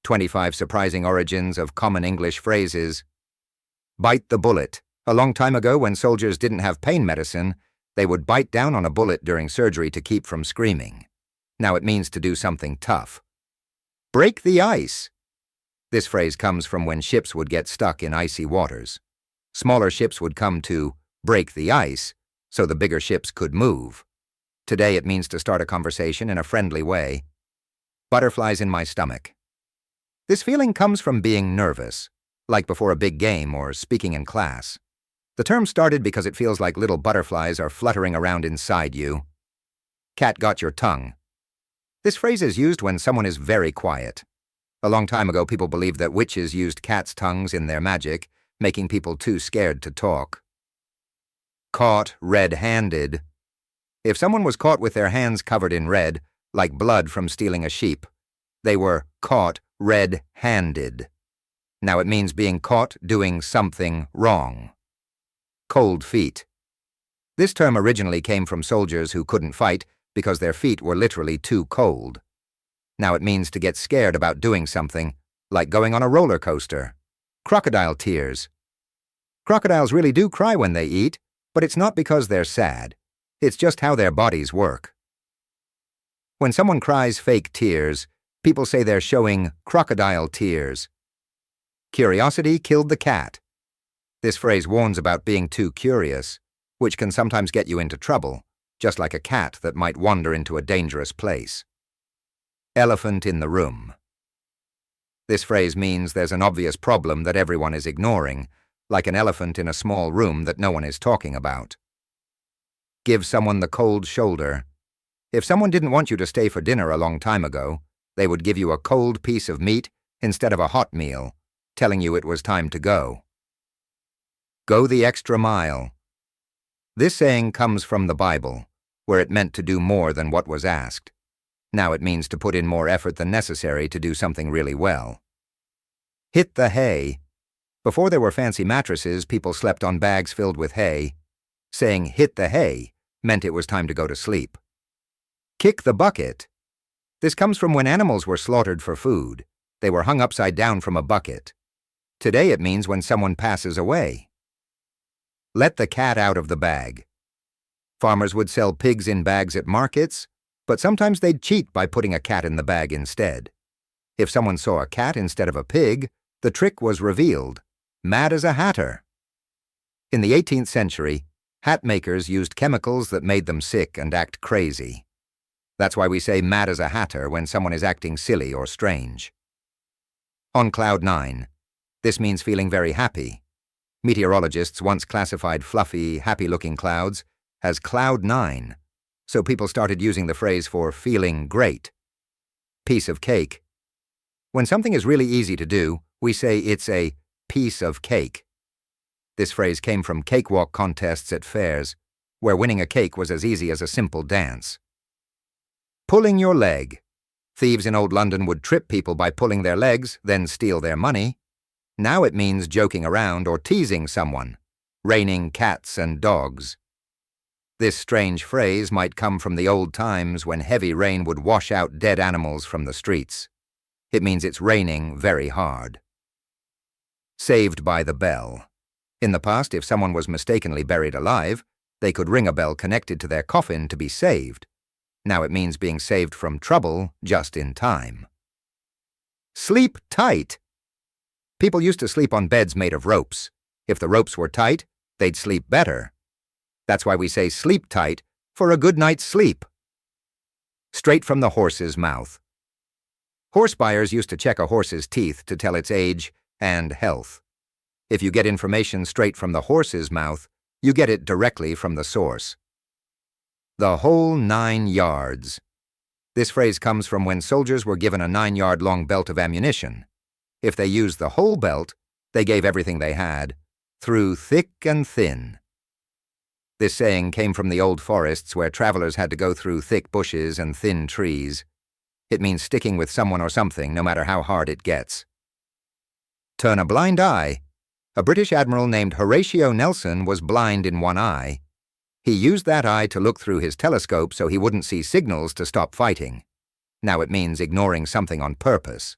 25 surprising origins of common English phrases. Bite the bullet. A long time ago, when soldiers didn't have pain medicine, they would bite down on a bullet during surgery to keep from screaming. Now it means to do something tough. Break the ice. This phrase comes from when ships would get stuck in icy waters. Smaller ships would come to break the ice so the bigger ships could move. Today it means to start a conversation in a friendly way. Butterflies in my stomach. This feeling comes from being nervous, like before a big game or speaking in class. The term started because it feels like little butterflies are fluttering around inside you. Cat got your tongue. This phrase is used when someone is very quiet. A long time ago, people believed that witches used cats' tongues in their magic, making people too scared to talk. Caught red-handed. If someone was caught with their hands covered in red, like blood from stealing a sheep, they were caught red-handed. Now it means being caught doing something wrong. Cold feet. This term originally came from soldiers who couldn't fight because their feet were literally too cold. Now it means to get scared about doing something, like going on a roller coaster. Crocodile tears. Crocodiles really do cry when they eat, but it's not because they're sad. It's just how their bodies work. When someone cries fake tears, people say they're showing crocodile tears. Curiosity killed the cat. This phrase warns about being too curious, which can sometimes get you into trouble, just like a cat that might wander into a dangerous place. Elephant in the room. This phrase means there's an obvious problem that everyone is ignoring, like an elephant in a small room that no one is talking about. Give someone the cold shoulder. If someone didn't want you to stay for dinner a long time ago, they would give you a cold piece of meat instead of a hot meal, telling you it was time to go. Go the extra mile. This saying comes from the Bible, where it meant to do more than what was asked. Now it means to put in more effort than necessary to do something really well. Hit the hay. Before there were fancy mattresses, people slept on bags filled with hay. Saying hit the hay meant it was time to go to sleep. Kick the bucket. This comes from when animals were slaughtered for food. They were hung upside down from a bucket. Today it means when someone passes away. Let the cat out of the bag. Farmers would sell pigs in bags at markets, but sometimes they'd cheat by putting a cat in the bag instead. If someone saw a cat instead of a pig, the trick was revealed. Mad as a hatter. In the 18th century, hat makers used chemicals that made them sick and act crazy. That's why we say mad as a hatter when someone is acting silly or strange. On cloud 9. This means feeling very happy. Meteorologists once classified fluffy, happy-looking clouds as cloud 9, so people started using the phrase for feeling great. Piece of cake. When something is really easy to do, we say it's a piece of cake. This phrase came from cakewalk contests at fairs, where winning a cake was as easy as a simple dance. Pulling your leg. Thieves in old London would trip people by pulling their legs, then steal their money. Now it means joking around or teasing someone, raining cats and dogs. This strange phrase might come from the old times when heavy rain would wash out dead animals from the streets. It means it's raining very hard. Saved by the bell. In the past, if someone was mistakenly buried alive, they could ring a bell connected to their coffin to be saved. Now it means being saved from trouble just in time. Sleep tight. People used to sleep on beds made of ropes. If the ropes were tight, they'd sleep better. That's why we say sleep tight for a good night's sleep. Straight from the horse's mouth. Horse buyers used to check a horse's teeth to tell its age and health. If you get information straight from the horse's mouth, you get it directly from the source. The whole 9 yards. This phrase comes from when soldiers were given a 9-yard-long belt of ammunition. If they used the whole belt, they gave everything they had, through thick and thin. This saying came from the old forests where travelers had to go through thick bushes and thin trees. It means sticking with someone or something, no matter how hard it gets. Turn a blind eye. A British admiral named Horatio Nelson was blind in one eye. He used that eye to look through his telescope so he wouldn't see signals to stop fighting. Now it means ignoring something on purpose.